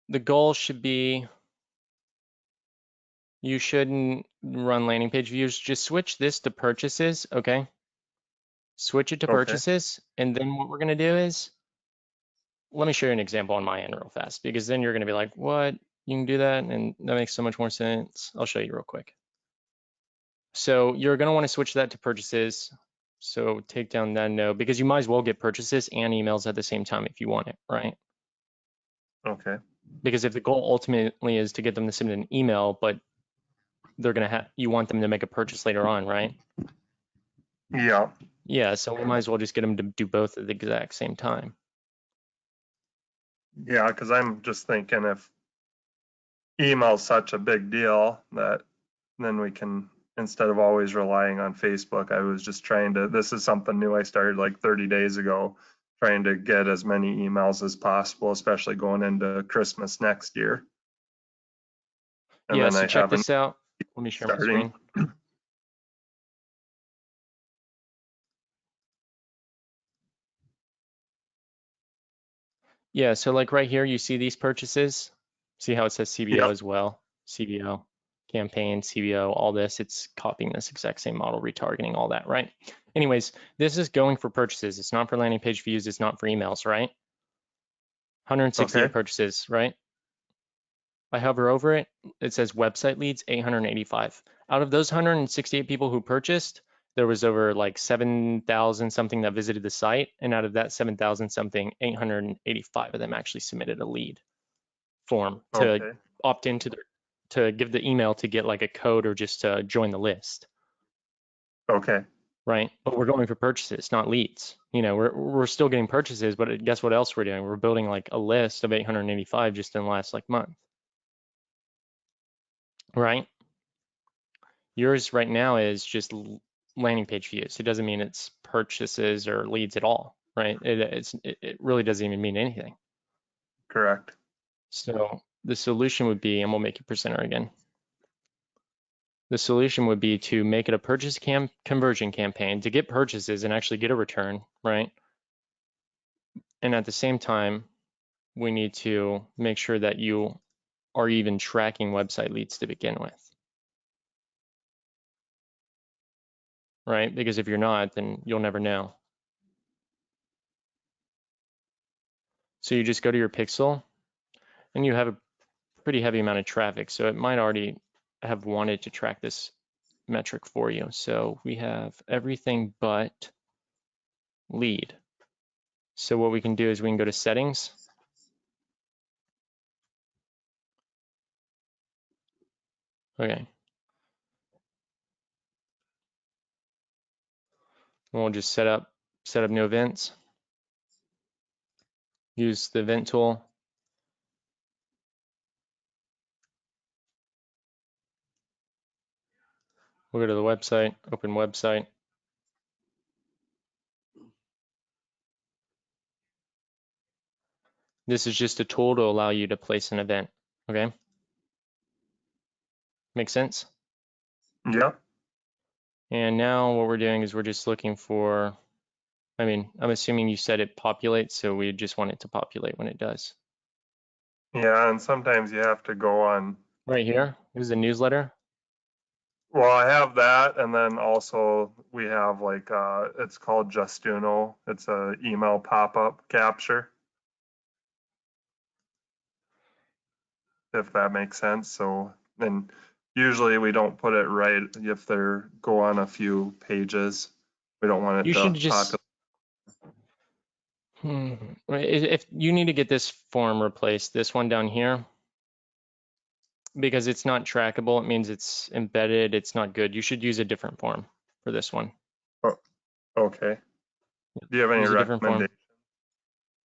the goal should be, you shouldn't run landing page views. Just switch this to purchases, okay? Switch it to Okay. purchases, and then what we're gonna do is, let me show you an example on my end real fast, because then you're gonna be like, what? You can do that, and that makes so much more sense. I'll show you real quick. So you're gonna want to switch that to purchases. So take down that no, because you might as well get purchases and emails at the same time if you want it, right? Okay. Because if the goal ultimately is to get them to send an email, but they're gonna have, you want them to make a purchase later on, right? Yeah. Yeah, so we might as well just get them to do both at the exact same time. Yeah, because I'm just thinking if email's such a big deal that then we can, instead of always relying on Facebook, I was just trying to, this is something new I started like 30 days ago, trying to get as many emails as possible, especially going into Christmas next year. And Yeah, then so I check haven't this out. Let me share my starting. screen. Yeah, so like right here, you see these purchases. See how it says CBO Yep. as well? CBO, campaign, CBO, all this. It's copying this exact same model, retargeting, all that, right? Anyways, this is going for purchases. It's not for landing page views. It's not for emails, right? 168 Okay. purchases, right? I hover over it, it says website leads, 885. Out of those 168 people who purchased, there was over like 7,000 something that visited the site. And out of that 7,000 something, 885 of them actually submitted a lead form to Okay. opt into to give the email to get like a code or just to join the list, Okay. right? But we're going for purchases, not leads. You know, we're still getting purchases, but guess what else we're doing? We're building like a list of 885 just in the last like month, right? Yours right now is just landing page views. It doesn't mean it's purchases or leads at all, right? It really doesn't even mean anything. Correct. So the solution would be, and we'll make it presenter again. The solution would be to make it a purchase conversion campaign to get purchases and actually get a return, right? And at the same time, we need to make sure that you are even tracking website leads to begin with, right? Because if you're not, then you'll never know. So you just go to your pixel and you have a pretty heavy amount of traffic. So it might already have wanted to track this metric for you. So we have everything but lead. So what we can do is we can go to settings. Okay. We'll just set up new events. Use the event tool. We'll go to the website, open website. This is just a tool to allow you to place an event, okay? Make sense? Yep. And now what we're doing is we're just looking for, I mean, I'm assuming you said it populates, so we just want it to populate when it does. Yeah, and sometimes you have to go on. Right here, this is a newsletter. Well, I have that, and then also we have like it's called Justuno. It's a email pop-up capture, if that makes sense. So, and usually we don't put it right if they're go on a few pages. We don't want You it should to just, populate. if you need to get this form replaced, this one down here, because it's not trackable, it means it's embedded, it's not good. You should use a different form for this one. Oh, okay. Do you have any Use a different form.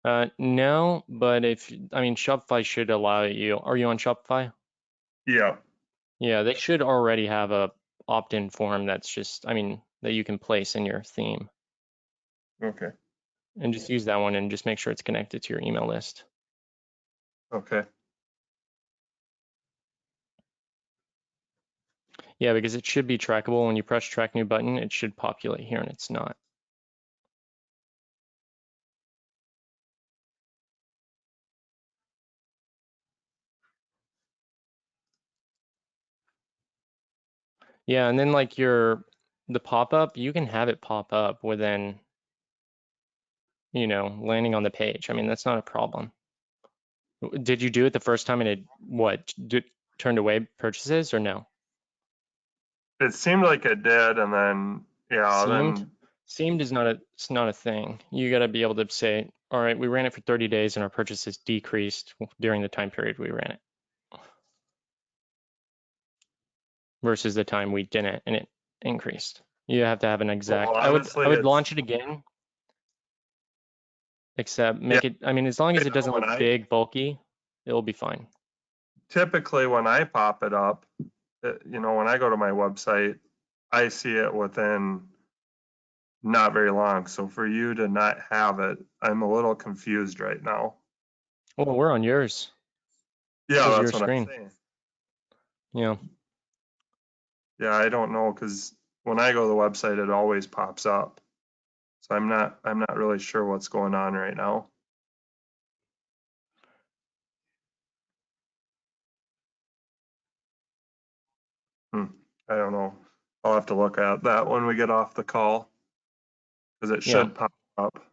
recommendations? No, but I mean, Shopify should allow you. Are you on Shopify? Yeah. Yeah, they should already have a opt-in form that's just, I mean, that you can place in your theme. Okay. And just use that one and just make sure it's connected to your email list. Okay. Yeah, because it should be trackable. When you press track new button, it should populate here and it's not. Yeah, and then like the pop-up, you can have it pop up within, landing on the page. I mean, that's not a problem. Did you do it the first time and it what turned away purchases or no? It seemed like it did, and then yeah, Seemed? then Seemed is not a thing. You got to be able to say, all right, we ran it for 30 days and our purchases decreased during the time period we ran it versus the time we didn't and it increased. You have to have an well, exact. I honestly, would it's launch it again, except yeah. make it, I mean, as long as Right it now, doesn't when look I big, bulky, it'll be fine. typically when I pop it up, when I go to my website, I see it within not very long. So for you to not have it, I'm a little confused right now. Well, we're on yours. Yeah, This is your that's what I'm screen. saying. Yeah. Yeah, I don't know because when I go to the website, it always pops up. So I'm not really sure what's going on right now. Hmm. I don't know. I'll have to look at that when we get off the call because it Yeah. should pop up.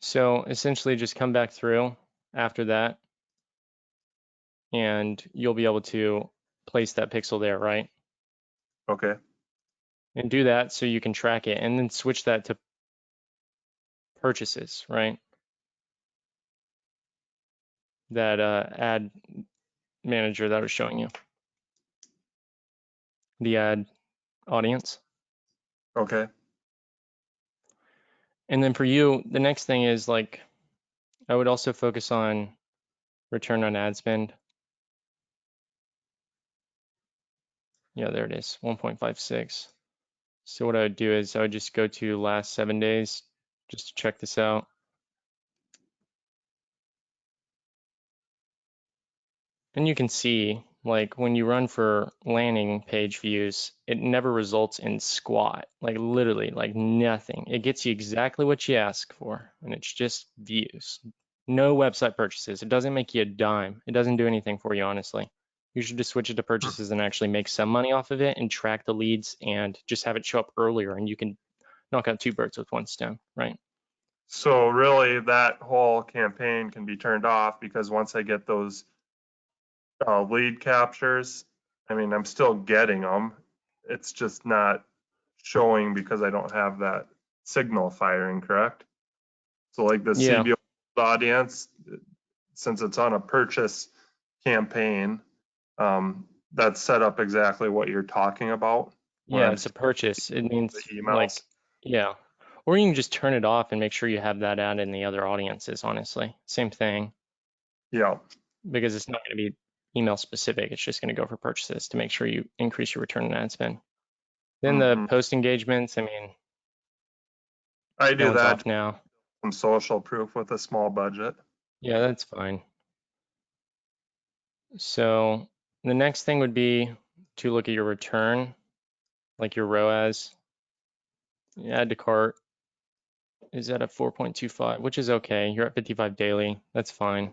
So essentially just come back through after that and you'll be able to place that pixel there, right? Okay. And do that so you can track it and then switch that to purchases, right? That ad manager that I was showing you, the ad audience. Okay. And then for you, the next thing is like, I would also focus on return on ad spend. Yeah, there it is, 1.56. So what I would do is I would just go to last 7 days just to check this out. And you can see, like, when you run for landing page views, it never results in squat, like literally, like nothing. It gets you exactly what you ask for, and it's just views. No website purchases. It doesn't make you a dime. It doesn't do anything for you, honestly. You should just switch it to Hmm. purchases and actually make some money off of it and track the leads and just have it show up earlier, and you can knock out two birds with one stone, right? So really, that whole campaign can be turned off because once I get those lead captures, I mean, I'm still getting them. It's just not showing because I don't have that signal firing, correct? So like the Yeah. CBO audience, since it's on a purchase campaign, that's set up exactly what you're talking about when Yeah, I'm it's a purchase. It the means emails. like, yeah. Or you can just turn it off and make sure you have that ad in the other audiences, honestly. Same thing, Yeah. because it's not going to be email specific. It's just going to go for purchases to make sure you increase your return on ad spend. Then the Hmm. post engagements, I mean, I that do one's that, off now. some social proof with a small budget. Yeah, that's fine. So the next thing would be to look at your return, like your ROAS. Add to cart is at a 4.25, which is okay. You're at 55 daily. That's fine.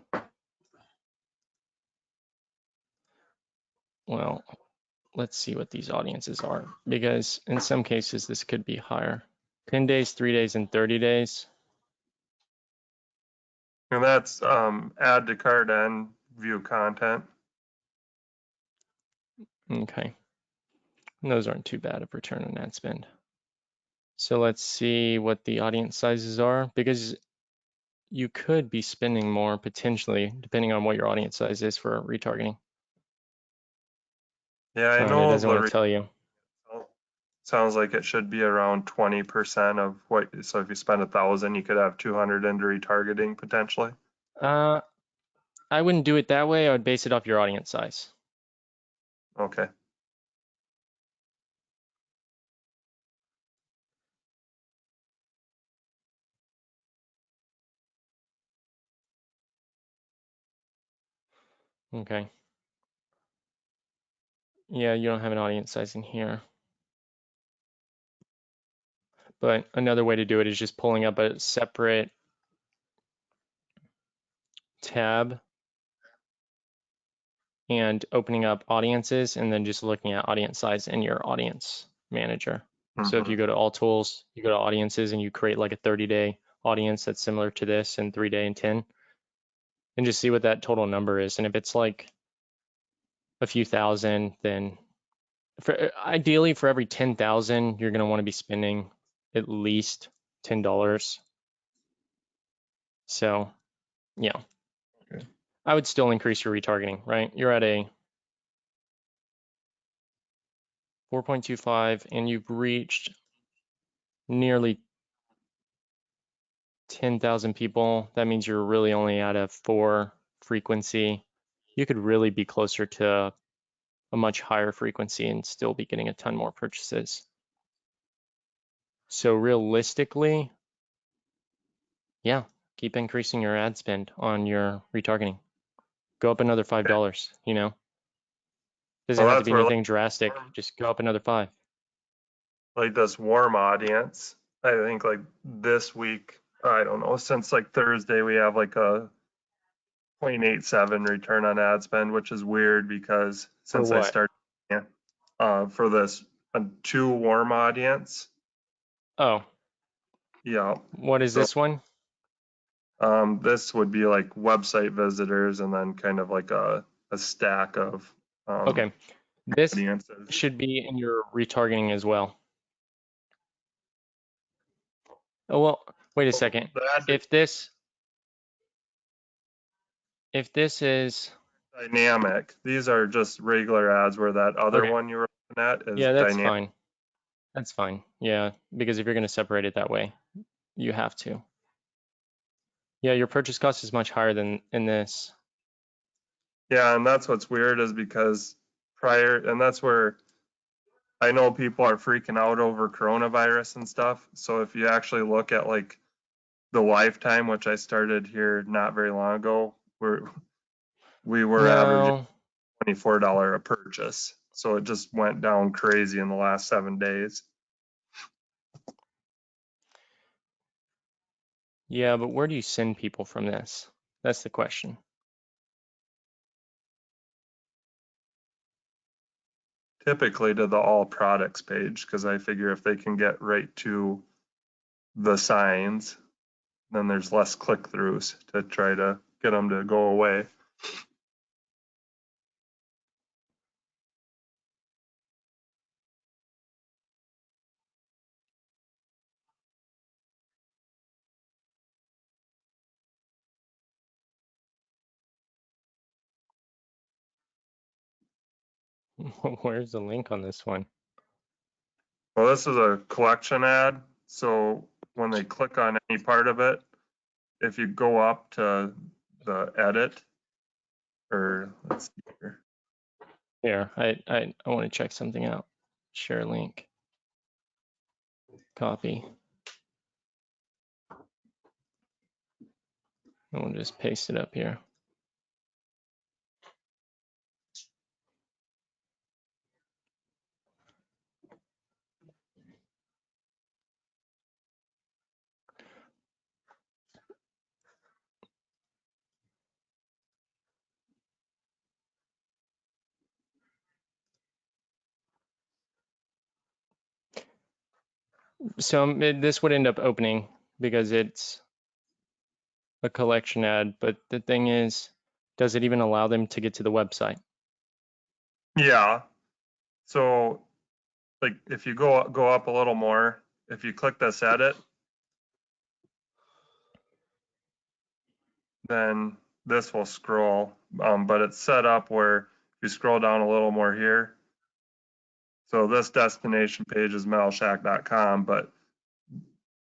Well, let's see what these audiences are, because in some cases this could be higher. 10 days, 3 days, and 30 days. And that's add to cart and view content. Okay. And those aren't too bad of return on ad spend. So let's see what the audience sizes are, because you could be spending more potentially, depending on what your audience size is for retargeting. Yeah, I And it know doesn't want to tell you. sounds like it should be around 20% of what, so if you spend 1,000, you could have 200 into retargeting potentially. Uh, I wouldn't do it that way. I would base it off your audience size. Okay. Okay. Yeah, you don't have an audience size in here. But another way to do it is just pulling up a separate tab and opening up audiences and then just looking at audience size in your audience manager. So if Mm-hmm. you go to all tools, you go to audiences and you create like a 30-day audience that's similar to this and 3-day and 10 and just see what that total number is. And if it's like a few thousand, then ideally for every 10,000, you're going to want to be spending at least $10. So yeah, Okay. I would still increase your retargeting, right? You're at a 4.25 and you've reached nearly 10,000 people. That means you're really only at a 4 frequency. You could really be closer to a much higher frequency and still be getting a ton more purchases. So realistically, yeah, keep increasing your ad spend on your retargeting. Go up another $5, you know? Doesn't Well, have to that's be where anything drastic. Just go up another 5. like this warm audience. I think like this week, I don't know, since like Thursday, we have like a 0.87 return on ad spend, which is weird because For since I what? started for this a too warm audience. Oh, Yeah. what is So this one? this would be like website visitors and then kind of like a stack of Okay, this audiences. should be in your retargeting as well. Oh, well, wait a So second. that If this is, dynamic. These are just regular ads where that other okay, one you were looking at is yeah, that's dynamic. fine. That's fine. Yeah, because if you're going to separate it that way, you have to. Yeah, your purchase cost is much higher than in this. Yeah, and that's what's weird is because and that's where I know people are freaking out over coronavirus and stuff. So if you actually look at like the lifetime, which I started here not very long ago, we were averaging No, $24 a purchase. So it just went down crazy in the last 7 days. yeah, but where do you send people from this? That's the question. Typically to the all products page because I figure if they can get right to the signs, then there's less click throughs to try to get them to go away. Where's the link on this one? Well, this is a collection ad. So when they click on any part of it, if you go up to the edit, or let's see here. Here, I want to check something out. Share link, copy, and we'll just paste it up here. So this would end up opening because it's a collection ad, but the thing is, does it even allow them to get to the website? Yeah. So like if you go up a little more, if you click this edit, then this will scroll. But it's set up where if you scroll down a little more here, so this destination page is metalshack.com, but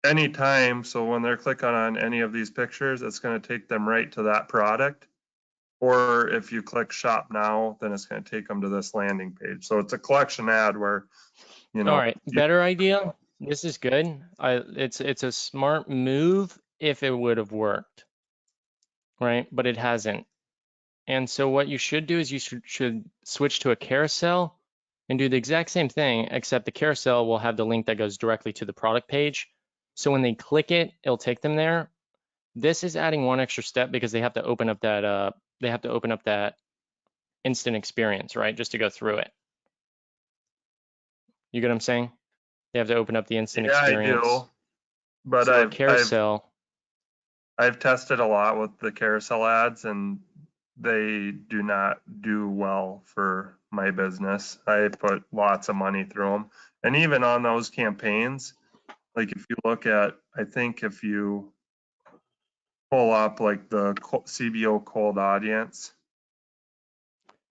anytime, so when they're clicking on any of these pictures, it's going to take them right to that product. Or if you click shop now, then it's going to take them to this landing page. So it's a collection ad where, you All know, right, better idea. This is good. It's a smart move if it would have worked, right? But it hasn't. And so what you should do is you should switch to a carousel and do the exact same thing, except the carousel will have the link that goes directly to the product page. So when they click it, it'll take them there. This is adding one extra step because they have to open up that instant experience, right? Just to go through it. You get what I'm saying? They have to open up the instant Yeah, I experience. do. But So a carousel, I've tested a lot with the carousel ads, and they do not do well for my business. I put lots of money through them. And even on those campaigns, like if you look at, I think if you pull up like the CBO cold audience.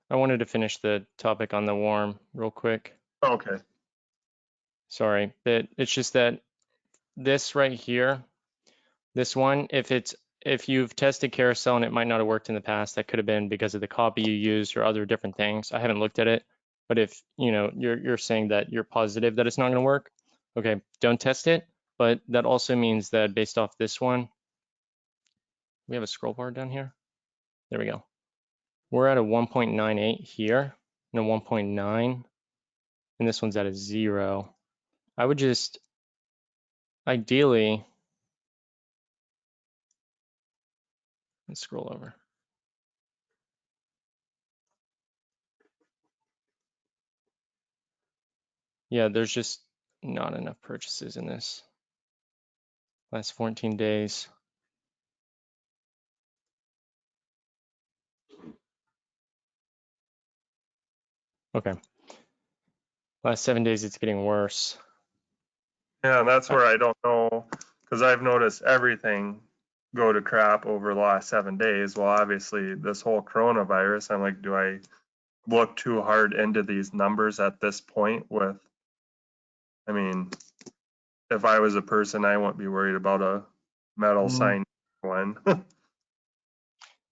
I wanted to finish the topic on the warm real quick. Okay. Sorry, but it's just that this right here, this one, if you've tested carousel and it might not have worked in the past, that could have been because of the copy you used or other different things. I haven't looked at it, but if you're saying that you're positive that it's not going to work, okay, don't test it. But that also means that based off this one, we have a scroll bar down here. There we go. We're at a 1.98 here and a 1.9, and this one's at a 0. I would just ideally, let's scroll over. Yeah, there's just not enough purchases in this last 14 days. Okay. Last 7 days, it's getting worse. Yeah, that's where I don't know, because I've noticed everything go to crap over the last 7 days. Well, obviously, this whole coronavirus, I'm like, do I look too hard into these numbers at this point I mean, if I was a person, I wouldn't be worried about a metal sign one.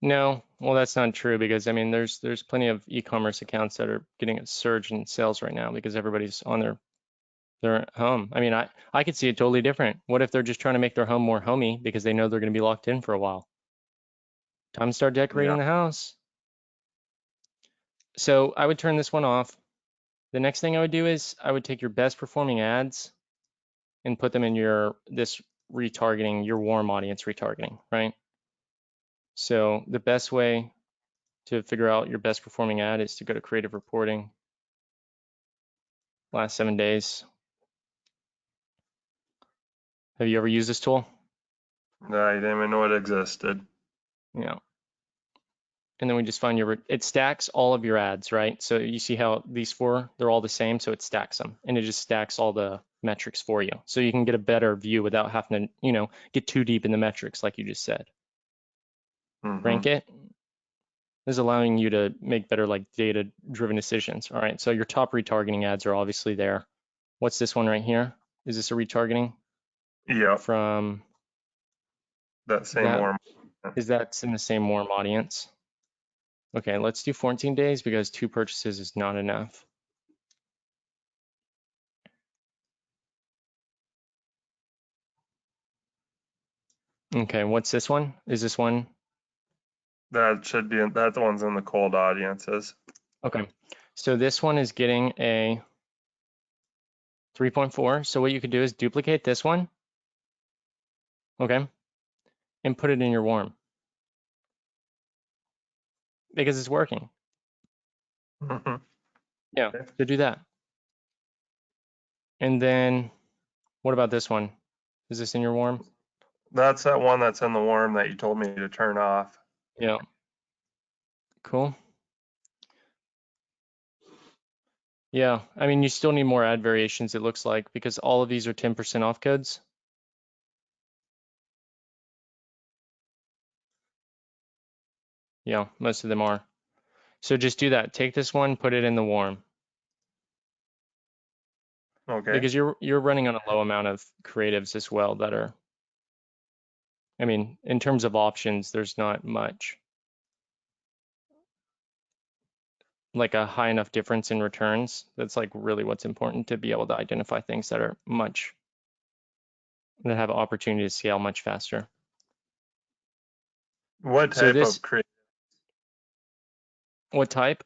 No, well, that's not true because I mean, there's plenty of e-commerce accounts that are getting a surge in sales right now because everybody's on their home. I mean, I could see it totally different. What if they're just trying to make their home more homey because they know they're going to be locked in for a while? Time to start Yeah. decorating the house. So I would turn this one off. The next thing I would do is I would take your best performing ads and put them in this retargeting, your warm audience retargeting, right? So the best way to figure out your best performing ad is to go to creative reporting, last 7 days. Have you ever used this tool? I didn't even know it existed. Yeah. And then we just find it stacks all of your ads, right? So you see how these four, they're all the same, so it stacks them and it just stacks all the metrics for you. So you can get a better view without having to, get too deep in the metrics like you just said. Rank it. This is allowing you to make better like data-driven decisions. All right, so your top retargeting ads are obviously there. What's this one right here? Is this a retargeting Yep, from that same that? warm. Is that in the same warm audience? Okay, let's do 14 days because 2 purchases is not enough. Okay, what's this one? Is this one? That should be, that one's in the cold audiences. Okay, so this one is getting a 3.4. So what you could do is duplicate this one, okay, and put it in your warm because it's working. Yeah, Okay. so do that. And then what about this one? Is this in your warm? That's that one that's in the warm that you told me to turn off. Yeah. Cool. Yeah, I mean, you still need more ad variations, it looks like, because all of these are 10% off codes. Yeah, most of them are. So just do that. Take this one, put it in the warm. Okay. Because you're running on a low amount of creatives as well that are, I mean, in terms of options, there's not much. Like a high enough difference in returns. That's like really what's important to be able to identify things that have opportunity to scale much faster. What So type of this, create? what type?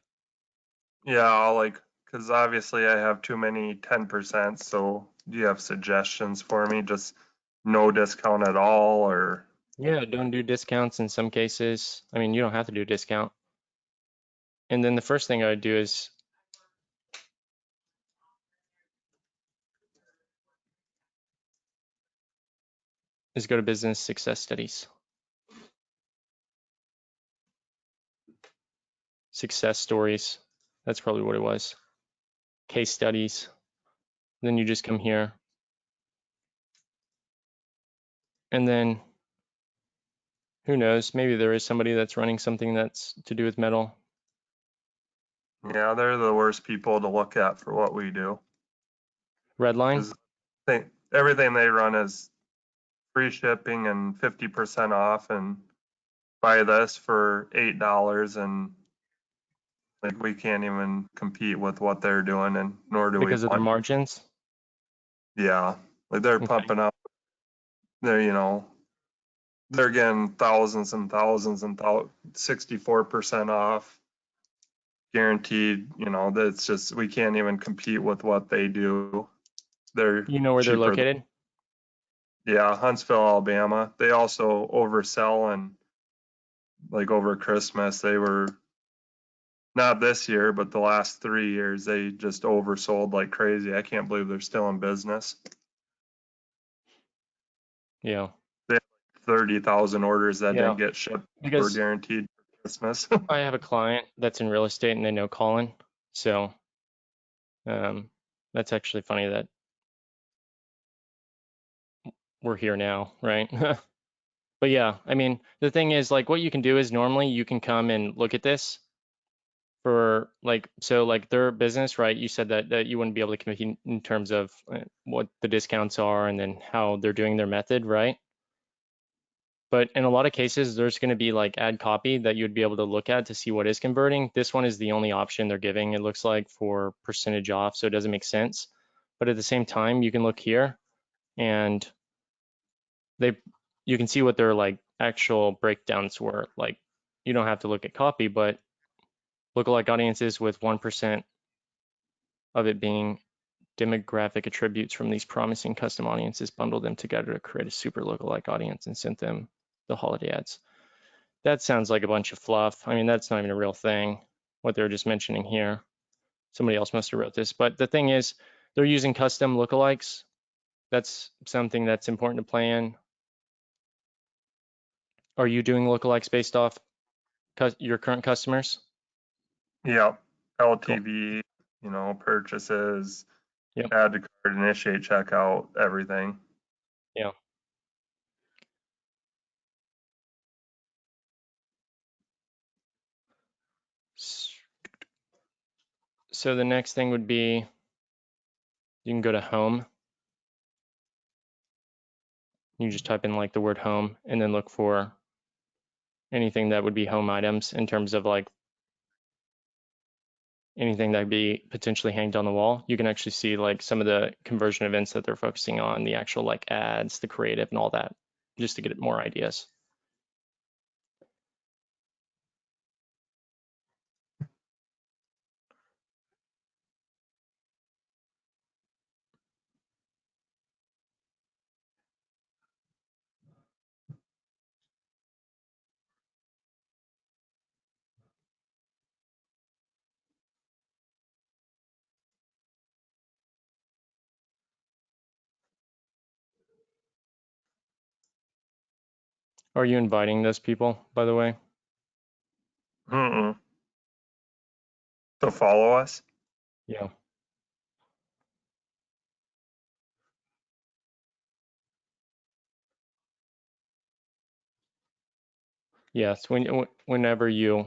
Yeah, I'll like, because obviously I have too many 10%. So do you have suggestions for me? Just no discount at all, or? Yeah, don't do discounts in some cases. I mean, you don't have to do a discount. And then the first thing I would do is go to business success studies. Success stories. That's probably what it was. Case studies. Then you just come here. And then who knows, maybe there is somebody that's running something that's to do with metal. Yeah, they're the worst people to look at for what we do. Redline. Because everything they run is free shipping and 50% off, and buy this for $8, and like we can't even compete with what they're doing, and nor do we Because of their want. margins. Yeah, like they're Okay. pumping up. They're getting thousands and thousands and 64% off, guaranteed. That's just, we can't even compete with what they do. They're You know where they're cheaper. located? Yeah, Huntsville, Alabama. They also oversell, and like over Christmas, they were, not this year, but the last 3 years, they just oversold like crazy. I can't believe they're still in business. Yeah. They had 30,000 orders that Yeah. didn't get shipped, were Because guaranteed for Christmas. I have a client that's in real estate and they know Colin. So that's actually funny that we're here now, right? But yeah, I mean, the thing is, like, what you can do is normally you can come and look at this for like, so like their business, right? You said that you wouldn't be able to compete in terms of what the discounts are and then how they're doing their method, right? But in a lot of cases, there's going to be like ad copy that you'd be able to look at to see what is converting. This one is the only option they're giving, it looks like, for percentage off, so it doesn't make sense. But at the same time, you can look here and they you can see what their like actual breakdowns were. Like, you don't have to look at copy, but lookalike audiences with 1% of it being demographic attributes from these promising custom audiences, bundled them together to create a super lookalike audience and sent them the holiday ads. That sounds like a bunch of fluff. I mean, that's not even a real thing, what they're just mentioning here. Somebody else must have wrote this. But the thing is, they're using custom lookalikes. That's something that's important to plan. Are you doing lookalikes based off your current customers? Yep. Cool. LTV, purchases, Yep. add to cart, initiate checkout, everything. Yeah. So the next thing would be you can go to home. You just type in like the word home and then look for anything that would be home items in terms of like anything that would be potentially hanged on the wall. You can actually see like some of the conversion events that they're focusing on, the actual like ads, the creative and all that, just to get more ideas. Are you inviting those people, by the way? Mm-mm. To follow us? Yeah. Yes. Whenever you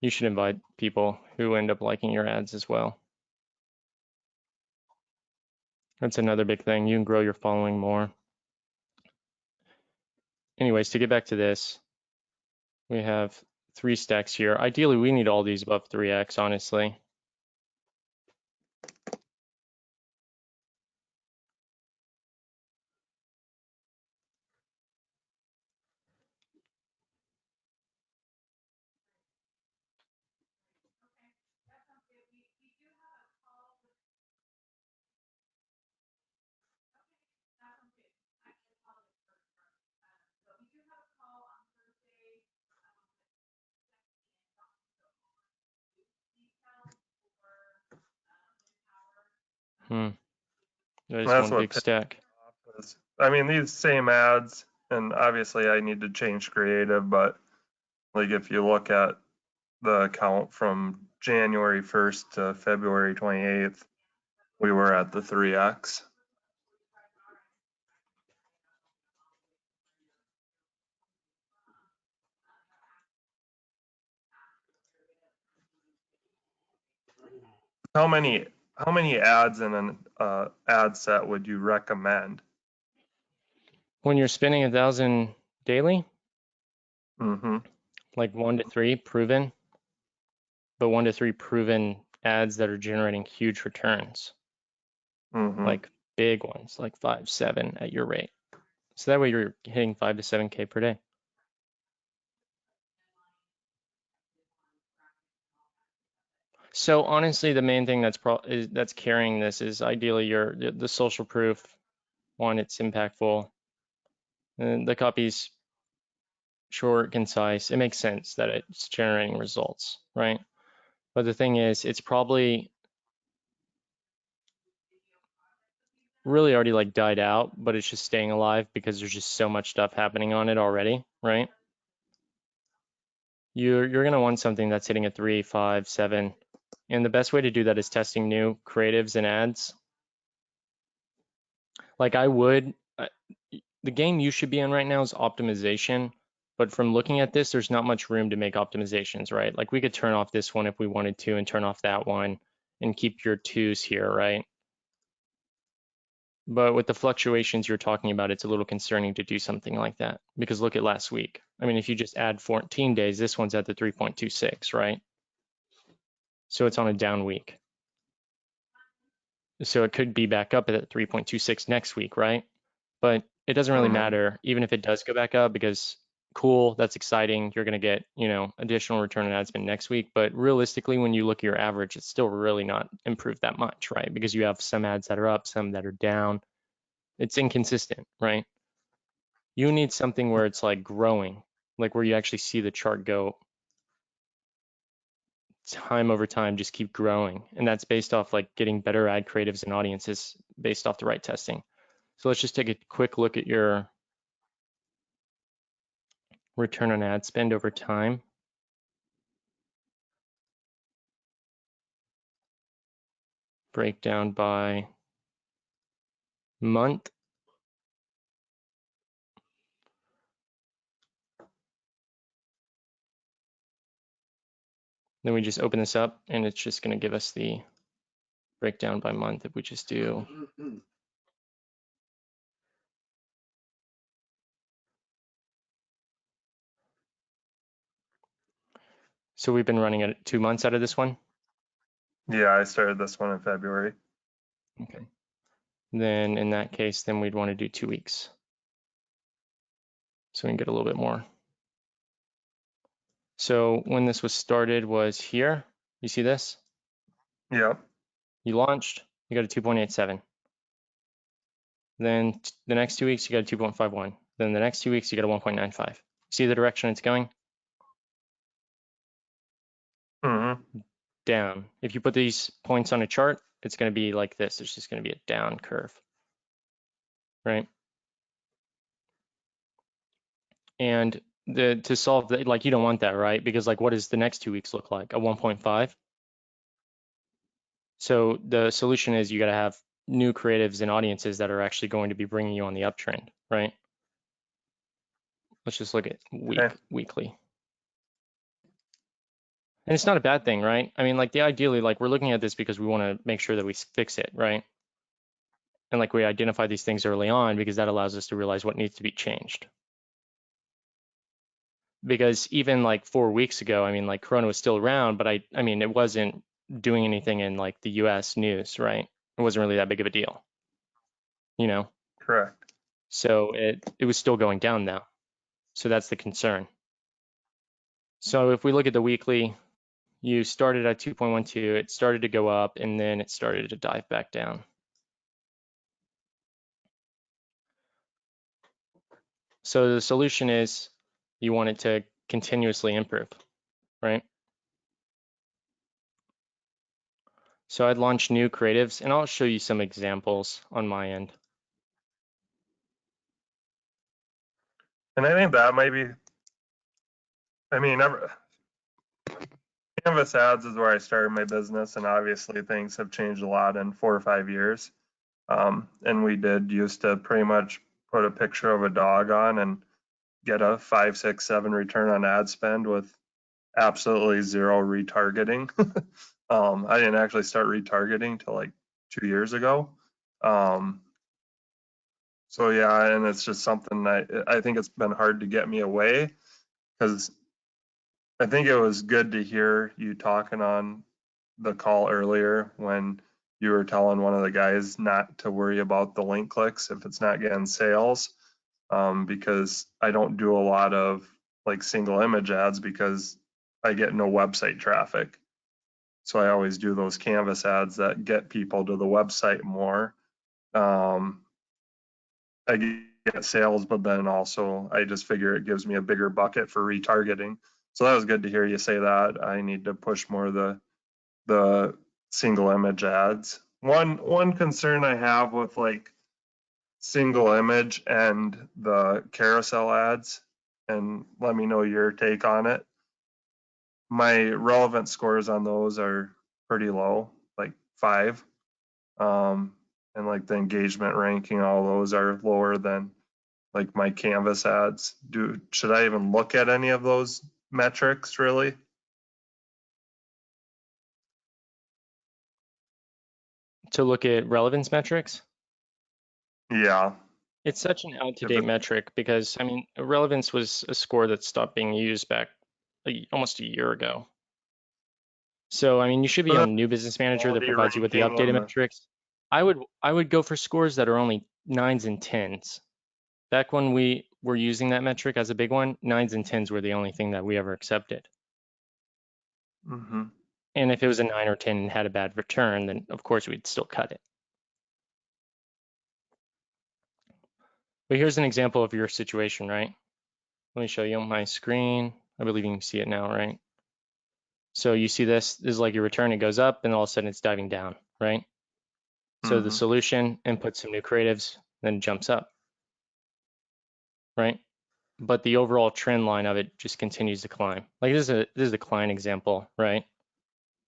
should invite people who end up liking your ads as well. That's another big thing. You can grow your following more. Anyways, to get back to this, we have 3 stacks here. Ideally, we need all these above 3x, honestly. That is That's one what big pissed stack. me off is, I mean, these same ads, and obviously I need to change creative, but like if you look at the account from January 1st to February 28th, we were at the 3x. How many ads in an ad set would you recommend? When you're spending 1,000 daily, Mm-hmm. like 1 to 3 proven, but 1 to 3 proven ads that are generating huge returns, Mm-hmm. like big ones, like 5, 7 at your rate. So that way you're hitting 5 to 7K per day. So honestly, the main thing that's carrying this is ideally the social proof. One, it's impactful, and the copy's short, concise. It makes sense that it's generating results, right? But the thing is, it's probably really already like died out, but it's just staying alive because there's just so much stuff happening on it already, right? You're gonna want something that's hitting a 3, 5, 7. And the best way to do that is testing new creatives and ads. Like the game you should be in right now is optimization. But from looking at this, there's not much room to make optimizations, right? Like we could turn off this one if we wanted to and turn off that one and keep your 2s here, right? But with the fluctuations you're talking about, it's a little concerning to do something like that because look at last week. I mean, if you just add 14 days, this one's at the 3.26, right? So it's on a down week. So it could be back up at 3.26 next week, right? But it doesn't really Mm-hmm. matter, even if it does go back up, because cool, that's exciting. You're going to get, additional return on ad spend next week. But realistically, when you look at your average, it's still really not improved that much, right? Because you have some ads that are up, some that are down. It's inconsistent, right? You need something where it's like growing, like where you actually see the chart go time over time, just keep growing. And that's based off like getting better ad creatives and audiences based off the right testing. So let's just take a quick look at your return on ad spend over time. Breakdown by month. Then we just open this up and it's just going to give us the breakdown by month if we just do. So we've been running at 2 months out of this one. Yeah, I started this one in February. Okay. Then in that case, then we'd want to do 2 weeks. So we can get a little bit more. So when this was started was here. You see this? Yep. You launched, you got a 2.87. Then the next 2 weeks, you got a 2.51. Then the next 2 weeks, you got a 1.95. See the direction it's going? Mm-hmm. Down. If you put these points on a chart, it's going to be like this. It's just going to be a down curve, right? And to solve that, like you don't want that, right? Because like what does the next 2 weeks look like? A 1.5? So the solution is you got to have new creatives and audiences that are actually going to be bringing you on the uptrend, right? Let's just look at Okay. weekly. And it's not a bad thing, right? I mean, like ideally, like we're looking at this because we want to make sure that we fix it, right? And like we identify these things early on because that allows us to realize what needs to be changed. Because even like 4 weeks ago, I mean, like Corona was still around, but I mean, it wasn't doing anything in like the US news, right? It wasn't really that big of a deal, you know? Correct. So it was still going down now. So that's the concern. So if we look at the weekly, you started at 2.12, it started to go up, and then it started to dive back down. So the solution is you want it to continuously improve, right? So I'd launch new creatives, and I'll show you some examples on my end. And I think that might be, I mean, Canvas ads is where I started my business, and obviously things have changed a lot in 4 or 5 years. And we did used to pretty much put a picture of a dog on and get a 5, 6, 7 return on ad spend with absolutely zero retargeting. I didn't actually start retargeting till like 2 years ago. Um, so yeah, and it's just something I think it's been hard to get me away, because I think it was good to hear you talking on the call earlier when you were telling one of the guys not to worry about the link clicks if it's not getting sales. Because I don't do a lot of like single image ads because I get no website traffic. So I always do those Canvas ads that get people to the website more. Um, I get sales, but then also I just figure it gives me a bigger bucket for retargeting. So that was good to hear you say that. I need to push more of the single image ads. One concern I have with like single image and the carousel ads, and let me know your take on it. My relevant scores on those are pretty low, like 5. And like the engagement ranking, all those are lower than like my Canvas ads. Should I even look at any of those metrics really? To look at relevance metrics, Yeah. it's such an If out-to-date it, metric because, I mean, relevance was a score that stopped being used back almost a year ago. So, I mean, you should be but then on New Business Manager that quality provides you with the ranking updated and the, metrics. I would go for scores that are only 9s and 10s. Back when we were using that metric as a big one, 9s and 10s were the only thing that we ever accepted. mhm. And if it was a 9 or 10 and had a bad return, then of course we'd still cut it. But here's an example of your situation, right? Let me show you on my screen. I believe you can see it now, right? So you see this is like your return, it goes up and all of a sudden it's diving down, right? So the Mhm. solution inputs some new creatives, then it jumps up, right? But the overall trend line of it just continues to climb. Like this is a client example, right?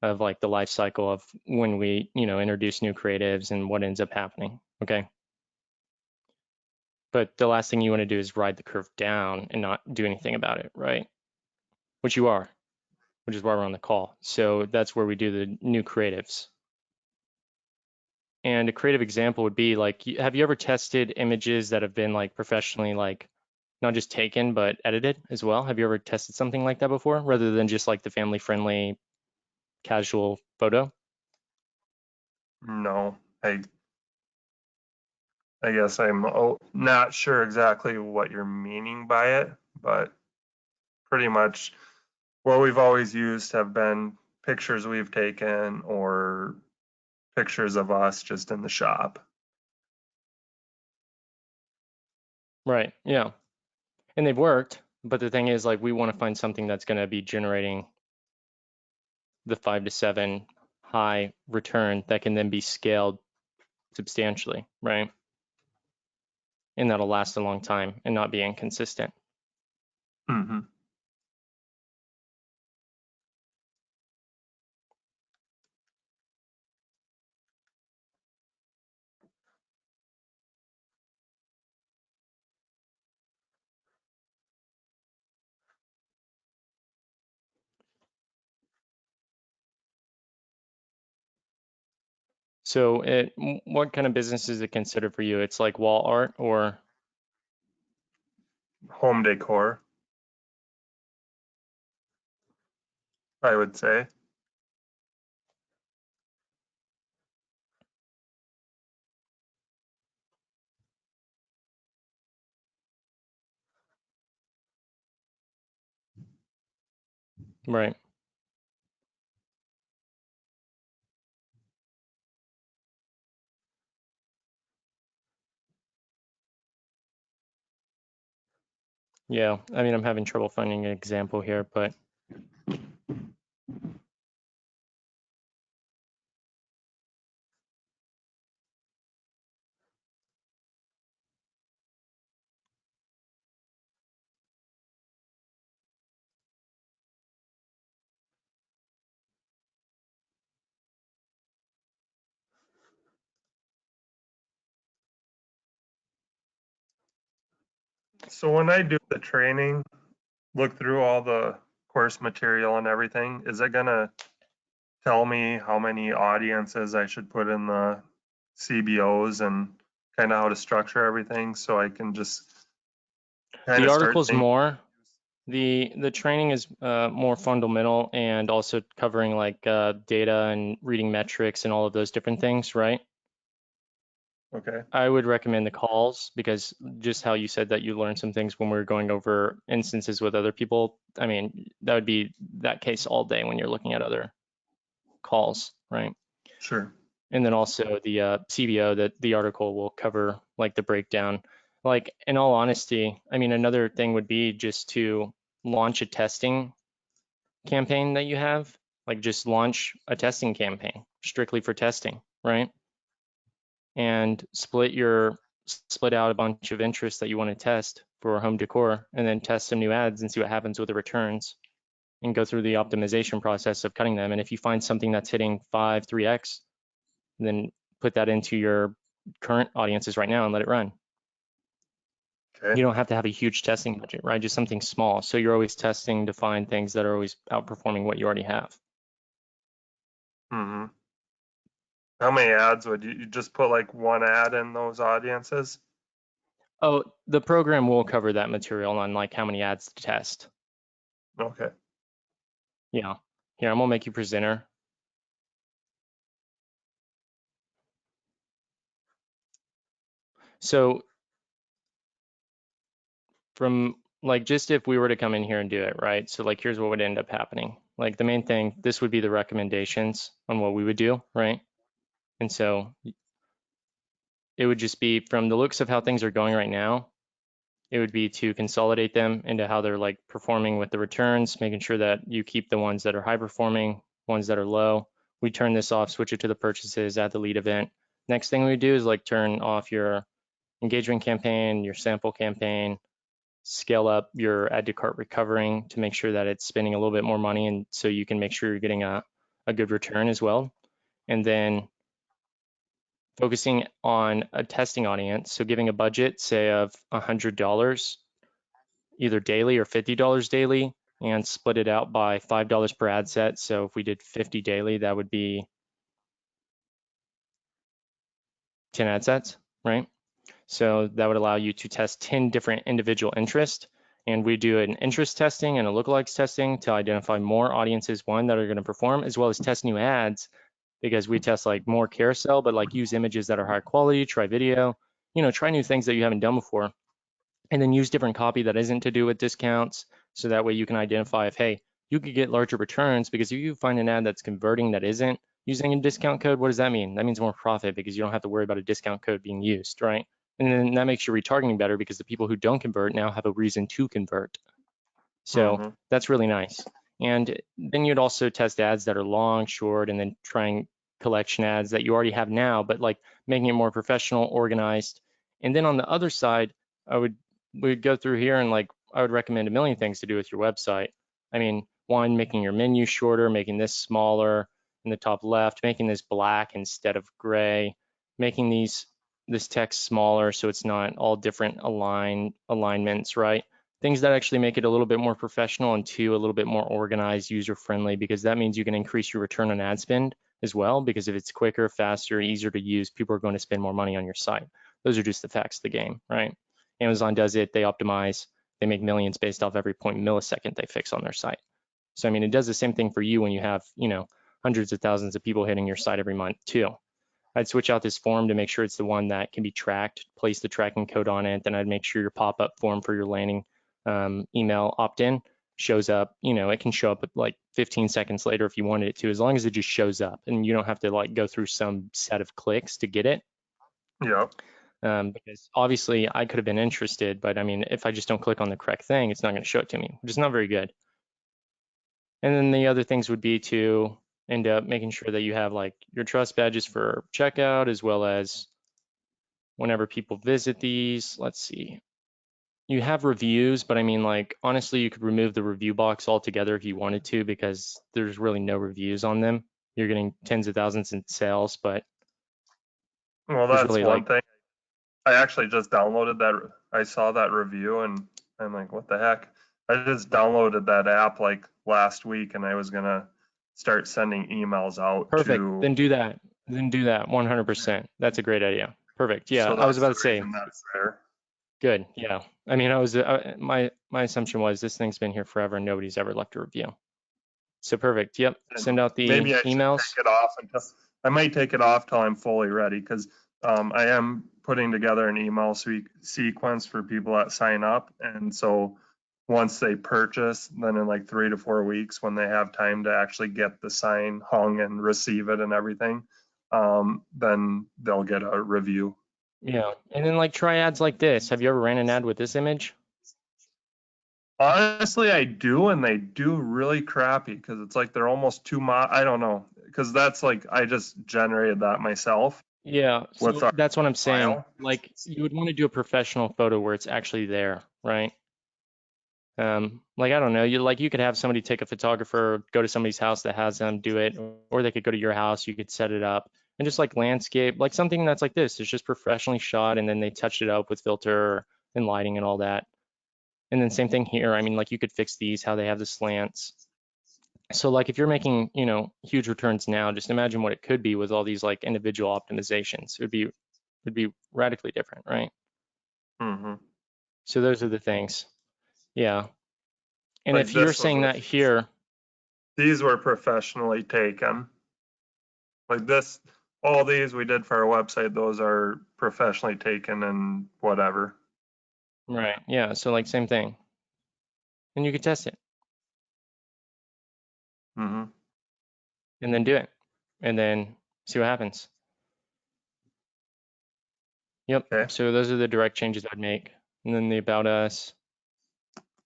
Of like the life cycle of when we, introduce new creatives and what ends up happening. Okay. But the last thing you want to do is ride the curve down and not do anything about it, right? Which you are, which is why we're on the call. So that's where we do the new creatives. And a creative example would be like, have you ever tested images that have been like professionally, like not just taken, but edited as well? Have you ever tested something like that before, rather than just like the family friendly casual photo? No, I guess I'm not sure exactly what you're meaning by it, but pretty much what we've always used have been pictures we've taken or pictures of us just in the shop. Right. Yeah. And they've worked. But the thing is, like, we want to find something that's going to be generating the 5 to 7 high return that can then be scaled substantially, right? And that'll last a long time and not be inconsistent. Mm-hmm. So, what kind of business is it considered for you? It's like wall art or Home decor, I would say. right? Yeah, I mean, I'm having trouble finding an example here, but So when I do the training, look through all the course material and everything, is it gonna tell me how many audiences I should put in the CBOs and kind of how to structure everything so I can just kind The of start article's thinking? more, the training is more fundamental and also covering like data and reading metrics and all of those different things, right? Okay, I would recommend the calls because just how you said that you learned some things when we were going over instances with other people. I mean, that would be that case all day when you're looking at other calls, right? sure. And then also the CBO that the article will cover like the breakdown. Like in all honesty, I mean, another thing would be just to launch a testing campaign that you have, like just launch a testing campaign strictly for testing, right? And split out a bunch of interests that you want to test for home decor and then test some new ads and see what happens with the returns and go through the optimization process of cutting them. And if you find something that's hitting 5, 3x, then put that into your current audiences right now and let it run. Okay. You don't have to have a huge testing budget, right? Just something small. So you're always testing to find things that are always outperforming what you already have. Hmm. How many ads would you just put like one ad in those audiences? Oh, the program will cover that material on like how many ads to test. Okay. Yeah. Here, I'm gonna make you presenter. So from like just if we were to come in here and do it, right? So like here's what would end up happening. Like the main thing, this would be the recommendations on what we would do, right? And so it would just be from the looks of how things are going right now, it would be to consolidate them into how they're like performing with the returns, making sure that you keep the ones that are high performing, ones that are low. We turn this off, switch it to the purchases, add the lead event. Next thing we do is like turn off your engagement campaign, your sample campaign, scale up your add to cart recovering to make sure that it's spending a little bit more money and so you can make sure you're getting a good return as well. And then focusing on a testing audience. So giving a budget, say, of $100 either daily or $50 daily and split it out by $5 per ad set. So if we did 50 daily, that would be 10 ad sets, right? So that would allow you to test 10 different individual interests. And we do an interest testing and a lookalikes testing to identify more audiences, one, that are going to perform, as well as test new ads because we test like more carousel, but like use images that are high quality, try video, try new things that you haven't done before. And then use different copy that isn't to do with discounts. So that way you can identify if, hey, you could get larger returns because if you find an ad that's converting that isn't using a discount code, what does that mean? That means more profit because you don't have to worry about a discount code being used, right? And then that makes your retargeting better because the people who don't convert now have a reason to convert. So Hmm. that's really nice. And then you'd also test ads that are long, short, and then trying collection ads that you already have now, but like making it more professional, organized. And then on the other side, I would we'd go through here and like I would recommend a million things to do with your website. I mean, one, making your menu shorter, making this smaller in the top left, making this black instead of gray, making this text smaller so it's not all different alignments, right? Things that actually make it a little bit more professional and two, a little bit more organized, user friendly, because that means you can increase your return on ad spend as well. Because if it's quicker, faster, easier to use, people are going to spend more money on your site. Those are just the facts of the game, right? Amazon does it, they optimize, they make millions based off every point millisecond they fix on their site. So, I mean, it does the same thing for you when you have, hundreds of thousands of people hitting your site every month too. I'd switch out this form to make sure it's the one that can be tracked, place the tracking code on it. Then I'd make sure your pop-up form for your landing email opt-in shows up. It can show up like 15 seconds later if you wanted it to, as long as it just shows up and you don't have to like go through some set of clicks to get it. Yep. Because obviously I could have been interested, but I mean, if I just don't click on the correct thing, it's not going to show it to me, which is not very good. And then the other things would be to end up making sure that you have like your trust badges for checkout, as well as whenever people visit these. Let's see. You have reviews, but I mean, like, honestly, you could remove the review box altogether if you wanted to, because there's really no reviews on them. You're getting tens of thousands in sales, but Well, there's that's really one like, thing. I actually just downloaded that. I saw that review and I'm like, what the heck? I just downloaded that app like last week and I was gonna start sending emails out Perfect. to, Then do that. Then do that 100%. That's a great idea. Perfect. Yeah, so I was that's about the to say, reason that's there. good. Yeah. I mean, I was my assumption was this thing's been here forever and nobody's ever left a review. So perfect. Yep. Send And out the maybe I should emails. take it off until, I might take it off till I'm fully ready because I am putting together an email sequence for people that sign up. And so once they purchase, then in like 3 to 4 weeks, when they have time to actually get the sign hung and receive it and everything, then they'll get a review. Yeah. And then like try ads like this. Have you ever ran an ad with this image? Honestly, I do, and they do really crappy because it's like they're almost too much. I don't know, because that's like I just generated that myself Yeah. with So our that's what I'm saying. file. Like you would want to do a professional photo where it's actually there, right? Like I don't know, you could have somebody take a photographer, go to somebody's house that has them do it, or they could go to your house, you could set it up and just like landscape, like something that's like this. It's just professionally shot and then they touched it up with filter and lighting and all that. And then same thing here. I mean, like you could fix these, how they have the slants. So like if you're making, huge returns now, just imagine what it could be with all these like individual optimizations. It would be radically different, right? Hmm. So those are the things. Yeah. And Like if you're this was saying that here, these were professionally taken. Like this, all these we did for our website, those are professionally taken and whatever. right? Yeah. So like same thing. And you could test it Hmm. and then do it and then see what happens. Yep. Okay. So those are the direct changes I'd make. And then the about us.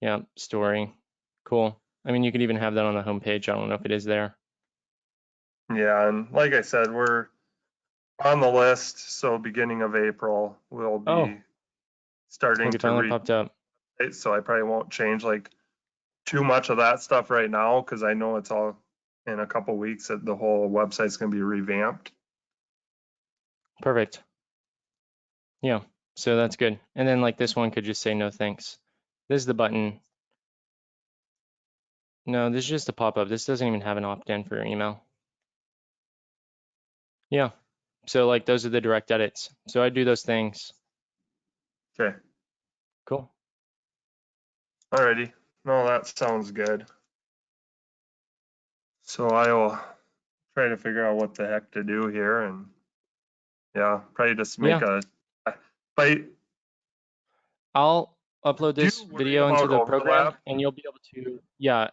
Yeah. Story. Cool. I mean, you could even have that on the homepage. I don't know if it is there. Yeah, and like I said, we're on the list, so beginning of April we'll Oh, be look, starting it to finally read. popped up. So I probably won't change like too much of that stuff right now because I know it's all in a couple weeks that the whole website's going to be revamped. Perfect. Yeah. So that's good. And then like this one could just say no thanks. This is the button. No, this is just a pop-up. This doesn't even have an opt-in for your email. Yeah. So like those are the direct edits. So I do those things. Okay. Cool. Alrighty. No, that sounds good. So I will try to figure out what the heck to do here and yeah, probably just make Yeah. a, but I'll upload do this you worry video into about the program overlap? and you'll be able to, yeah,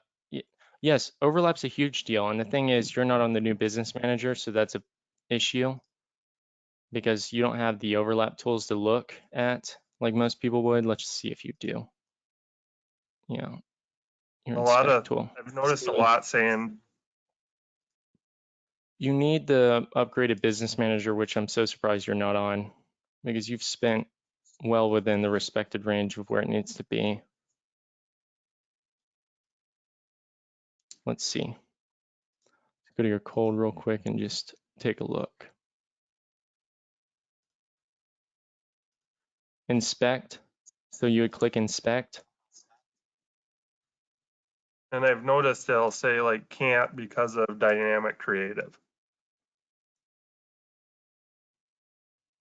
yes, overlap's a huge deal. And the thing is, you're not on the new business manager, so that's a issue because you don't have the overlap tools to look at like most people would. Let's see if you do. Yeah, your A lot inspect of, tool. I've noticed a See, lot saying, you need the upgraded business manager, which I'm so surprised you're not on because you've spent well within the respected range of where it needs to be. Let's see. Go to your cold real quick and just take a look. Inspect. So you would click inspect. and I've noticed they'll say like can't because of dynamic creative.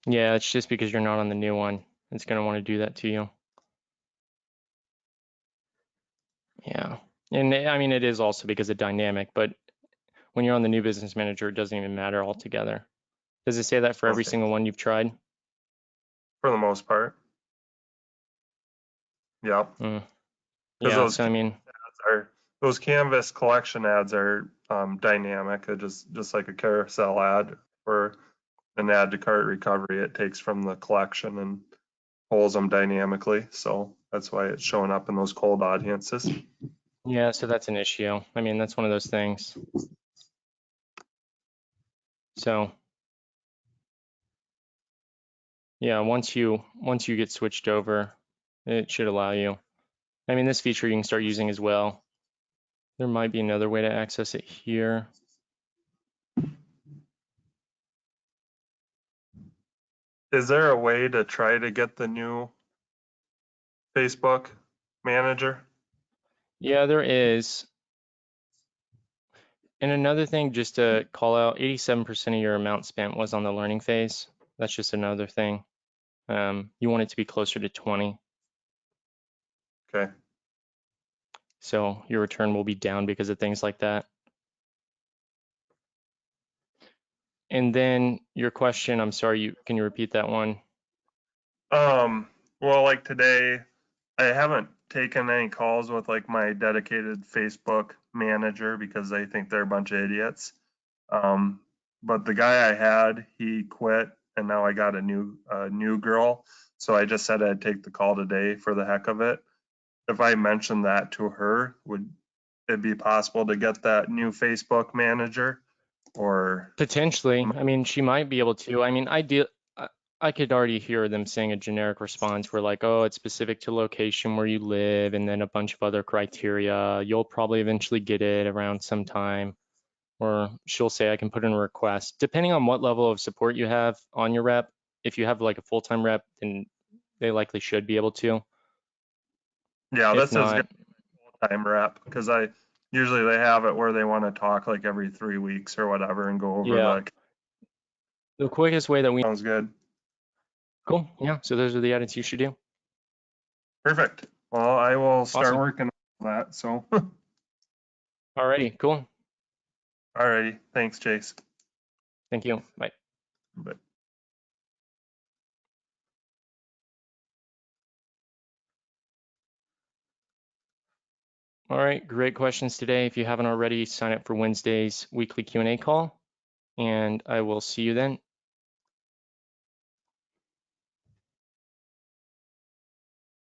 Yeah, it's just because you're not on the new one. It's going to want to do that to you. Yeah. And I mean, it is also because of dynamic, but when you're on the new business manager, it doesn't even matter altogether. Does it say that for every Okay. single one you've tried? For the most part. Yep. Mm. Because Yeah. So, I mean, those Canvas collection ads are dynamic. They're just like a carousel ad or an add to cart recovery. It takes from the collection and pulls them dynamically. So that's why it's showing up in those cold audiences. yeah, so that's an issue. I mean, that's one of those things. So, yeah, once you get switched over, it should allow you. I mean, this feature you can start using as well. There might be another way to access it here. Is there a way to try to get the new Facebook manager? Yeah, there is. And another thing, just to call out, 87% of your amount spent was on the learning phase. That's just another thing. You want it to be closer to 20. Okay. So your return will be down because of things like that. And then your question, I'm sorry, can you repeat that one? Well, like today, I haven't taken any calls with like my dedicated Facebook manager because they think they're a bunch of idiots. Um, but the guy I had, he quit, and now I got a new girl. So I just said I'd take the call today for the heck of it. If I mentioned that to her, would it be possible to get that new Facebook manager? Or Potentially. I mean, she might be able to. I mean, I could already hear them saying a generic response where like, oh, it's specific to location where you live, and then a bunch of other criteria. You'll probably eventually get it around some time. Or she'll say I can put in a request. Depending on what level of support you have on your rep, if you have like a full-time rep, then they likely should be able to. yeah, If this is not, gonna be time rep because I usually they have it where they want to talk like every 3 weeks or whatever and go over yeah, the. the quickest way that we, Sounds good. cool, yeah, so those are the edits you should do. Perfect. Well, I will start Awesome. working on that. So, Alrighty, cool. alrighty. Thanks, Chase. Thank you. Bye. Bye. All right, great questions today. If you haven't already, sign up for Wednesday's weekly Q&A call, and I will see you then.